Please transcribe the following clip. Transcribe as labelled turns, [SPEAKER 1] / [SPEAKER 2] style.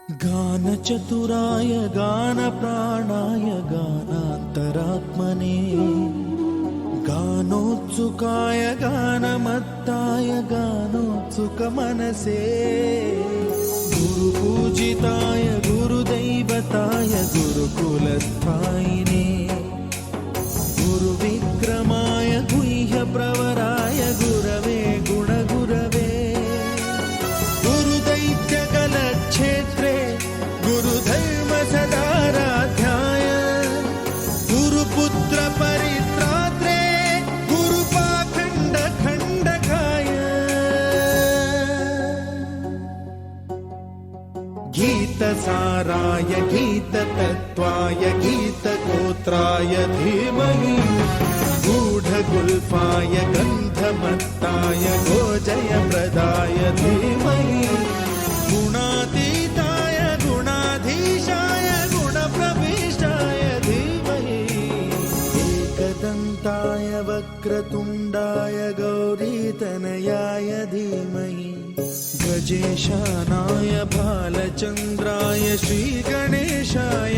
[SPEAKER 1] गानचतुराय गानप्राणाय गानान्तरात्मने गानोत्सुकाय गानमत्ताय गानोत्सुकमनसे गुरुपूजिताय गुरुदैवताय गुरुकुलस्थायिने गुरुविक्रमाय गुह्यप्रवराय गुरवे गुणगुरवे गुरुदैत्यकलक्षेत्रे गुरुधर्मसदाराध्याय गुरुपुत्रपरित्रात्रे गुरुपाखण्डखण्डकाय गीतसाराय गीततत्त्वाय गीतगोत्राय धीमहि गूढगुल्फाय गन्धमत्ताय गोजयप्रदाय धीमहि गुणातीताय गुणाधीशाय गुणप्रविष्टाय धीमहि एकदन्ताय वक्रतुण्डाय गौरीतनयाय धीमहि गजेशानाय बालचन्द्राय श्रीगणेशाय